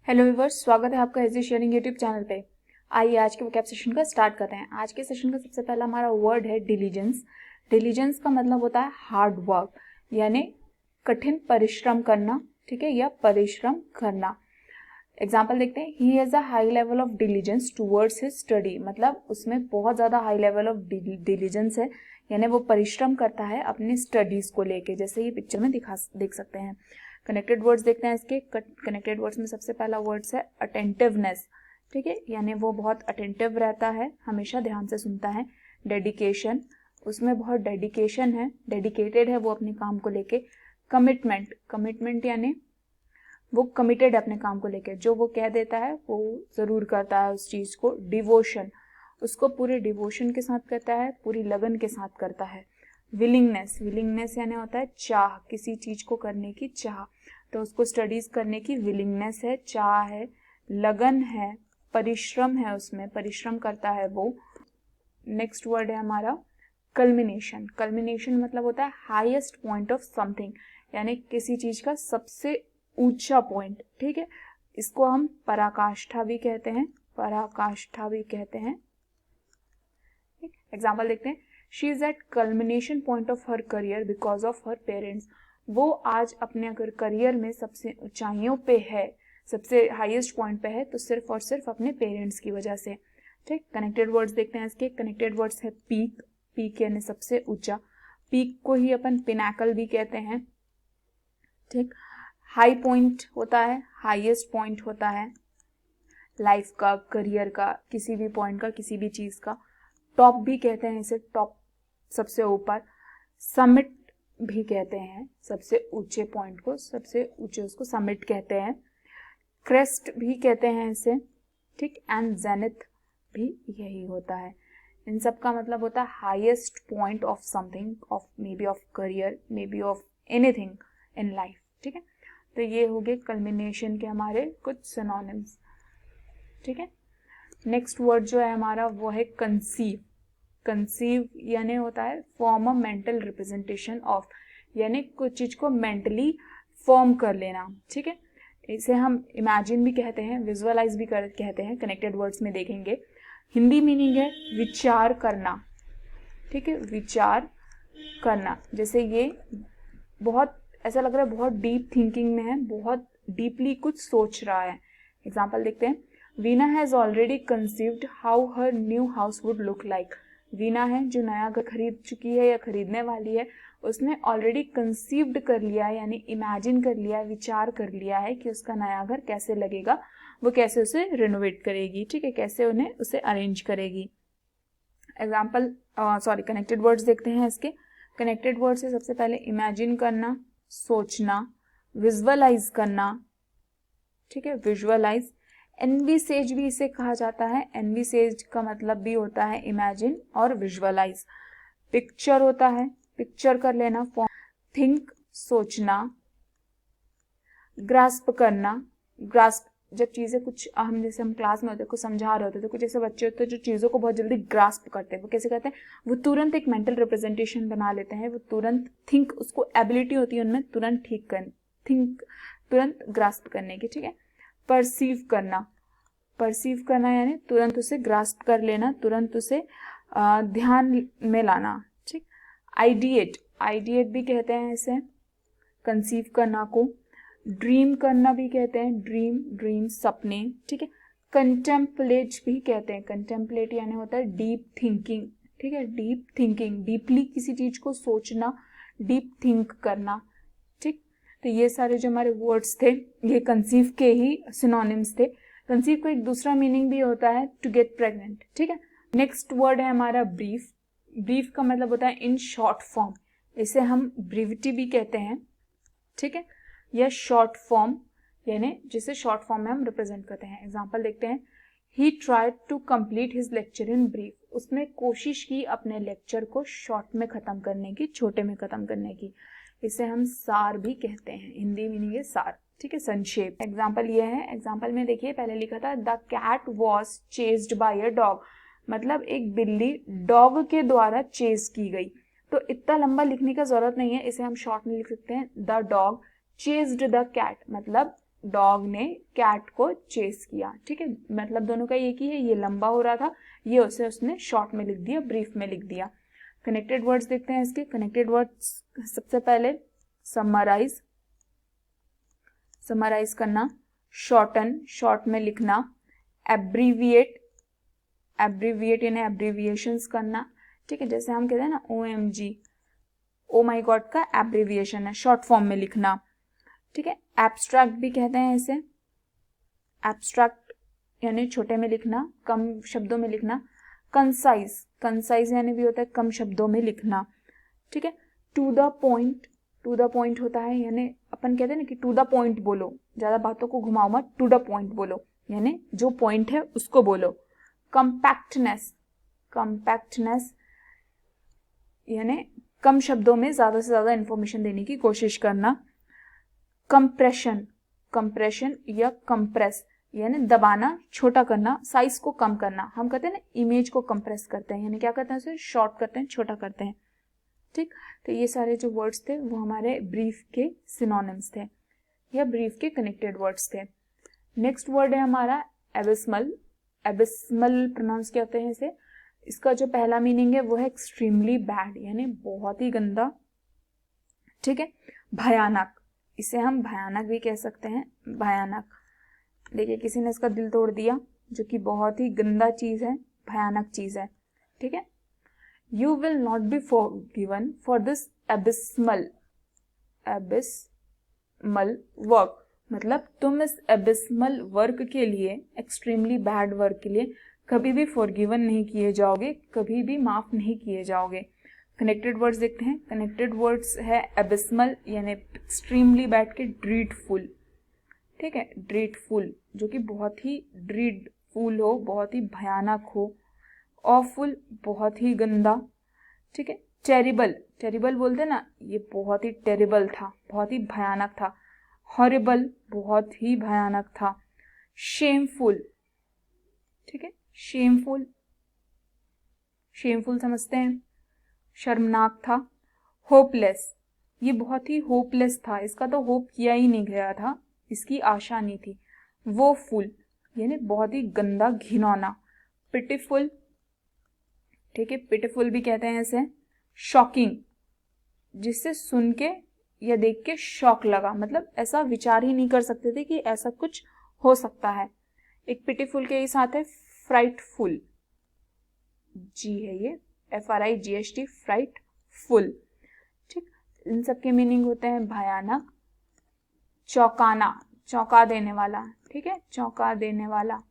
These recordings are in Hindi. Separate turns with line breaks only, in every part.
हेलो व्यूअर्स, स्वागत है आपका इजी शेयरिंग यूट्यूब चैनल पे। आइए आज के वोकैब सेशन का स्टार्ट करते हैं। आज के सेशन का सबसे पहला हमारा वर्ड है डिलीजेंस। डिलीजेंस का मतलब होता है हार्ड वर्क, यानी कठिन परिश्रम करना, ठीक है, या परिश्रम करना। एग्जाम्पल देखते हैं, he has a high level of diligence towards his study, मतलब उसमें बहुत ज़्यादा हाई लेवल ऑफ डिलीजेंस है, यानी वो परिश्रम करता है अपने स्टडीज़ को लेके, जैसे ये पिक्चर में देख सकते हैं। कनेक्टेड वर्ड्स देखते हैं इसके। कनेक्टेड वर्ड्स में सबसे पहला वर्ड्स है अटेंटिवनेस, ठीक है, यानी वो बहुत अटेंटिव रहता है, हमेशा ध्यान से सुनता है। डेडिकेशन, उसमें बहुत डेडिकेशन है, डेडिकेटेड है वो अपने काम को लेके। कमिटमेंट, कमिटमेंट यानी वो कमिटेड है अपने काम को लेके, जो वो कह देता है वो जरूर करता है उस चीज को। डिवोशन, उसको पूरे डिवोशन के साथ करता है, पूरी लगन के साथ करता है। विलिंगनेस, विलिंगनेस यानी होता है चाह, किसी चीज को करने की चाह, तो उसको स्टडीज करने की विलिंगनेस है, चाह है, लगन है, परिश्रम है, उसमें परिश्रम करता है वो। नेक्स्ट वर्ड है हमारा कल्मिनेशन। कल्मिनेशन मतलब होता है हाईएस्ट पॉइंट ऑफ समथिंग, यानी किसी चीज का सबसे ऊंचा पॉइंट, ठीक है। इसको हम पराकाष्ठा भी कहते हैं, पराकाष्ठा भी कहते हैं। एग्जाम्पल देखते हैं, she is at culmination point of her career because of her parents. वो आज अपने अगर करियर में सबसे ऊंचाइयों पे है, सबसे हाईएस्ट पॉइंट पे है, तो सिर्फ और सिर्फ अपने पेरेंट्स की वजह से, ठीक। कनेक्टेड वर्ड्स देखते हैं इसके। कनेक्टेड वर्ड्स है पीक, पीक यानी सबसे ऊंचा, पीक को ही अपन पिनाकल भी कहते हैं, ठीक। हाई पॉइंट होता है, हाईएस्ट पॉइंट होता है लाइफ का, करियर का, किसी भी पॉइंट का, किसी भी चीज का। टॉप भी कहते हैं इसे, टॉप सबसे ऊपर। समिट भी कहते हैं सबसे ऊंचे पॉइंट को, सबसे ऊंचे उसको समिट कहते हैं। क्रेस्ट भी कहते हैं इसे, ठीक। एंड जेनिथ भी यही होता है। इन सब का मतलब होता है highest point of something, of may be of career, may be of anything in life, ठीक है। तो ये हो गए कल्मिनेशन के हमारे कुछ सिनोनिम्स, ठीक है। नेक्स्ट वर्ड जो है हमारा वो है कंसीव। कंसीव यानी होता है form a mental representation of, यानी कुछ चीज को मेंटली फॉर्म कर लेना, ठीक है। इसे हम इमेजिन भी कहते हैं, विजुअलाइज भी कहते हैं, कनेक्टेड वर्ड्स में देखेंगे। हिंदी मीनिंग है विचार करना, ठीक है, विचार करना। जैसे ये बहुत ऐसा लग रहा है बहुत डीप थिंकिंग में है, बहुत डीपली कुछ सोच रहा है। एग्जाम्पल देखते हैं, Veena has already conceived how her new house would look like. Veena है जो नया घर खरीद चुकी है या खरीदने वाली है, उसने ऑलरेडी कंसीव्ड कर लिया है, यानी इमेजिन कर लिया है, विचार कर लिया है कि उसका नया घर कैसे लगेगा, वो कैसे उसे रिनोवेट करेगी, ठीक है, कैसे उन्हें उसे अरेंज करेगी। एग्जाम्पल कनेक्टेड वर्ड्स देखते हैं इसके। कनेक्टेड वर्ड से सबसे पहले इमेजिन करना, सोचना, विजुअलाइज करना, ठीक है, विजुअलाइज। एनविसेज भी इसे कहा जाता है, एनविसेज का मतलब भी होता है इमेजिन और विजुअलाइज। पिक्चर होता है, पिक्चर कर लेना, फॉर्म। थिंक सोचना, ग्रास्प करना, ग्रास्प जब चीजें कुछ हम क्लास में होते हैं, कुछ समझा रहे होते थे, कुछ ऐसे बच्चे होते हैं जो चीजों को बहुत जल्दी ग्रास्प करते हैं। वो कैसे करते हैं, वो तुरंत एक मेंटल रिप्रेजेंटेशन बना लेते हैं, वो तुरंत थिंक, उसको एबिलिटी होती है उनमें तुरंत थिंक तुरंत ग्रास्प करने की, ठीक है। परसीव करना, परसीव करना यानी तुरंत उसे ग्रास्प कर लेना, तुरंत उसे ध्यान में लाना, ठीक। आइडिएट, आइडिएट भी कहते हैं इसे, कंसीव करना को। ड्रीम करना भी कहते हैं, ड्रीम सपने, ठीक है। कंटेम्पलेट भी कहते हैं, कंटेम्पलेट यानी होता है डीप थिंकिंग, ठीक है, डीप थिंकिंग, डीपली किसी चीज को सोचना, डीप थिंक करना, ठीक। तो ये सारे जो हमारे वर्ड्स थे ये कंसीव के ही सिनोनिम्स थे। कंसीव को एक दूसरा मीनिंग भी होता है टू गेट प्रेग्नेंट, ठीक है। नेक्स्ट वर्ड है हमारा ब्रीफ। ब्रीफ का मतलब होता है इन शॉर्ट फॉर्म, इसे हम ब्रीविटी भी कहते हैं, ठीक है, या शॉर्ट फॉर्म, यानी जिसे शॉर्ट फॉर्म में हम रिप्रेजेंट करते हैं। एग्जांपल देखते हैं, he tried to complete his lecture in brief. उसने कोशिश की अपने लेक्चर को शॉर्ट में खत्म करने की, छोटे में खत्म करने की। इसे हम सार भी कहते हैं, हिंदी मीनिंग है सार, ठीक है, संक्षेप। एग्जाम्पल ये है, एग्जाम्पल में देखिए पहले लिखा था the cat was chased by a dog, मतलब एक बिल्ली डॉग के द्वारा चेस की गई। तो इतना लंबा लिखने का जरूरत नहीं है, इसे हम शॉर्ट में लिख सकते हैं, the dog chased the cat, मतलब डॉग ने कैट को चेस किया, ठीक है, मतलब दोनों का एक ही है, ये लंबा हो रहा था, ये उसने शॉर्ट में लिख दिया, ब्रीफ में लिख दिया। कनेक्टेड वर्ड्स देखते हैं इसके। कनेक्टेड वर्ड्स सबसे पहले समराइज, समराइज करना, शॉर्टन, शॉर्ट में लिखना, एब्रीविएट, एब्रीविएट यानी एब्रीविएशंस करना, ठीक है, जैसे हम कहते हैं ना OMG, ओ माई गॉड का एब्रीविएशन है, शॉर्ट फॉर्म में लिखना, ठीक है। एब्स्ट्रैक्ट भी कहते हैं इसे, एब्स्ट्रैक्ट यानी छोटे में लिखना, कम शब्दों में लिखना। कंसाइज, कंसाइज यानी भी होता है कम शब्दों में लिखना, ठीक है। To the point, to the point होता है यानी अपन कहते हैं ना कि टू द पॉइंट बोलो, ज्यादा बातों को घुमाओ मत, टू द पॉइंट बोलो यानी जो पॉइंट है उसको बोलो। कंपैक्टनेस, कंपैक्टनेस यानी कम शब्दों में ज्यादा से ज्यादा इंफॉर्मेशन देने की कोशिश करना। कंप्रेशन, कंप्रेशन या कंप्रेस यानी दबाना, छोटा करना, साइज को कम करना। हम कहते हैं ना इमेज को कंप्रेस करते हैं, यानी क्या करते हैं उसे शॉर्ट करते हैं, छोटा करते हैं, ठीक। तो ये सारे जो वर्ड्स थे वो हमारे ब्रीफ के सिनोनिम्स थे या ब्रीफ के कनेक्टेड वर्ड्स थे। नेक्स्ट वर्ड है हमारा एबिस्मल। एबिस्मल प्रोनाउंस क्या होते हैं इसे, इसका जो पहला मीनिंग है वो है एक्सट्रीमली बैड यानी बहुत ही गंदा, ठीक है। भयानक, इसे हम भयानक भी कह सकते हैं, भयानक। देखिए किसी ने इसका दिल तोड़ दिया, जो कि बहुत ही गंदा चीज है, भयानक चीज है, ठीक है। You will not be forgiven for this abysmal, abysmal work, मतलब तुम इस एबिस्मल वर्क के लिए, एक्सट्रीमली बैड वर्क के लिए कभी भी फॉरगिवन नहीं किए जाओगे, कभी भी माफ नहीं किए जाओगे। कनेक्टेड वर्ड्स देखते हैं। कनेक्टेड वर्ड्स है एबिस्मल यानी एक्सट्रीमली बैड के ड्रीडफुल, ठीक है, ड्रीडफुल जो कि बहुत ही ड्रीडफुल हो, बहुत ही भयानक हो। ऑफुल बहुत ही गंदा, ठीक है। टेरिबल, टेरिबल बोलते ना, ये बहुत ही टेरिबल था, बहुत ही भयानक था। हॉरिबल बहुत ही भयानक था। शेमफुल, ठीक है, शेमफुल, शेमफुल समझते हैं, शर्मनाक था। होपलेस, ये बहुत ही होपलेस था, इसका तो होप किया ही नहीं गया था, इसकी आशा नहीं थी। वो फुल यानी बहुत ही गंदा, घिनौना। पिटिफुल, ठीक है, पिटिफुल भी कहते हैं इसे। शॉकिंग, जिससे सुन के या देख के शॉक लगा, मतलब ऐसा विचार ही नहीं कर सकते थे कि ऐसा कुछ हो सकता है। एक पिटिफुल के ही साथ है फ्राइटफुल, जी है ये, FRIGHT, फ्राइटफुल, ठीक। इन सब के मीनिंग होते हैं भयानक। चौंकाना, चौंका देने वाला, ठीक है, चौंका देने वाला।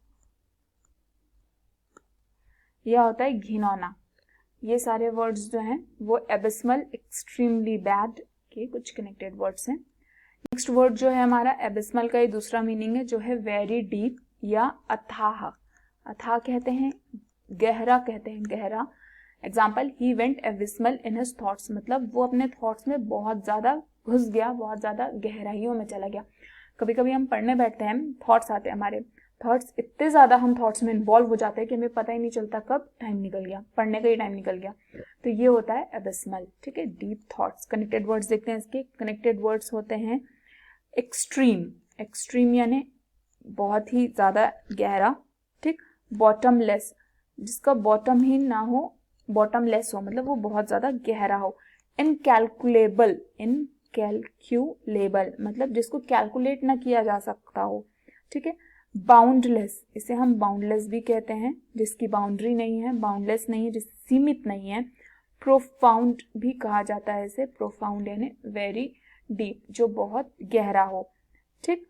यह होता है घिनौना। ये सारे वर्ड्स जो हैं वो एबिस्मल, एक्सट्रीमली बैड के कुछ कनेक्टेड वर्ड्स हैं। नेक्स्ट वर्ड जो है हमारा एबिस्मल का ये दूसरा मीनिंग है जो है वेरी डीप या अथाह। अथाह कहते हैं, गहरा कहते हैं, गहरा। Example, he went abysmal in his thoughts, मतलब वो अपने थॉट्स में बहुत ज्यादा घुस गया, बहुत ज्यादा गहराइयों में चला गया। कभी कभी हम पढ़ने बैठते हैं, थॉट्स आते हैं हमारे, थॉट्स इतने ज्यादा हम थॉट्स में इन्वॉल्व हो जाते हैं कि हमें पता ही नहीं चलता कब टाइम निकल गया, पढ़ने का ही टाइम निकल गया। तो ये होता है एबिस्मल, ठीक है, डीप थॉट्स। कनेक्टेड वर्ड्स देखते हैं इसके। कनेक्टेड वर्ड्स होते हैं एक्सट्रीम, एक्सट्रीम यानी बहुत ही ज्यादा गहरा, ठीक। बॉटमलेस, जिसका बॉटम ही ना हो, बॉटमलेस हो, मतलब वो बहुत ज्यादा गहरा हो। इनकैलकुलेबल, इनकैलकुलेबल मतलब जिसको कैलकुलेट ना किया जा सकता हो, ठीक है। बाउंडलेस, इसे हम बाउंडलेस भी कहते हैं, जिसकी बाउंड्री नहीं है, बाउंडलेस नहीं है, जिस सीमित नहीं है। प्रोफाउंड भी कहा जाता है इसे, प्रोफाउंड यानी वेरी डीप, जो बहुत गहरा हो, ठीक।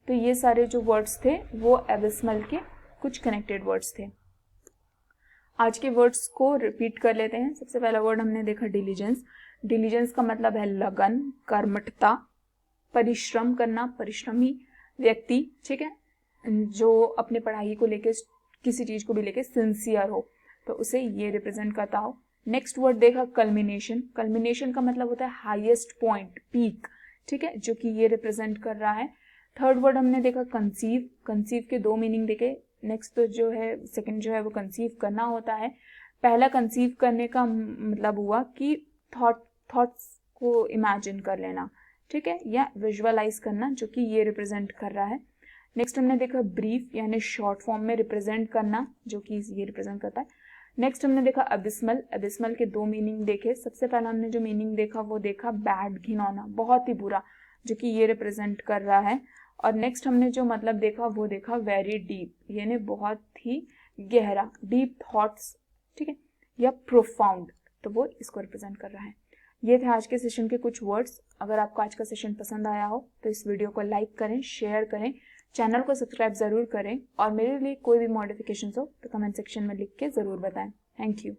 तो ये सारे जो वर्ड्स थे वो एबिस्मल के कुछ कनेक्टेड वर्ड्स थे। आज के वर्ड्स को रिपीट कर लेते हैं। सबसे पहला वर्ड हमने देखा डिलीजेंस। डिलीजेंस का मतलब है लगन, कर्मठता, परिश्रम करना, परिश्रमी व्यक्ति, ठीक है, जो अपने पढ़ाई को लेके, किसी चीज को भी लेके सिंसियर हो, तो उसे ये रिप्रेजेंट करता हो। नेक्स्ट वर्ड देखा कल्मिनेशन। कल्मिनेशन का मतलब होता है हाईएस्ट पॉइंट, पीक, ठीक है, जो कि ये रिप्रेजेंट कर रहा है। थर्ड वर्ड हमने देखा कंसीव। कंसीव के दो मीनिंग देखे। नेक्स्ट तो जो है, सेकंड जो है वो कंसीव करना होता है। पहला कंसीव करने का मतलब हुआ कि थॉट्स को इमेजिन कर लेना, ठीक है, या विजुअलाइज करना, जो कि ये रिप्रेजेंट कर रहा है। नेक्स्ट हमने देखा ब्रीफ यानी शॉर्ट फॉर्म में रिप्रेजेंट करना, जो कि ये रिप्रेजेंट करता है। नेक्स्ट हमने देखा अबिस्मल। अबिस्मल के 2 मीनिंग देखे। सबसे पहला हमने जो मीनिंग देखा वो देखा बैड, घिनौना, बहुत ही बुरा, जो कि ये रिप्रेजेंट कर रहा है। और नेक्स्ट हमने जो मतलब देखा वो देखा वेरी डीप, यानी बहुत ही गहरा, डीप थॉट्स, ठीक है, या प्रोफाउंड, तो वो इसको रिप्रेजेंट कर रहा है। ये थे आज के सेशन के कुछ वर्ड्स। अगर आपको आज का सेशन पसंद आया हो तो इस वीडियो को लाइक करें, शेयर करें, चैनल को सब्सक्राइब जरूर करें, और मेरे लिए कोई भी मॉडिफिकेशन हो तो कमेंट सेक्शन में लिख के जरूर बताएं। Thank you.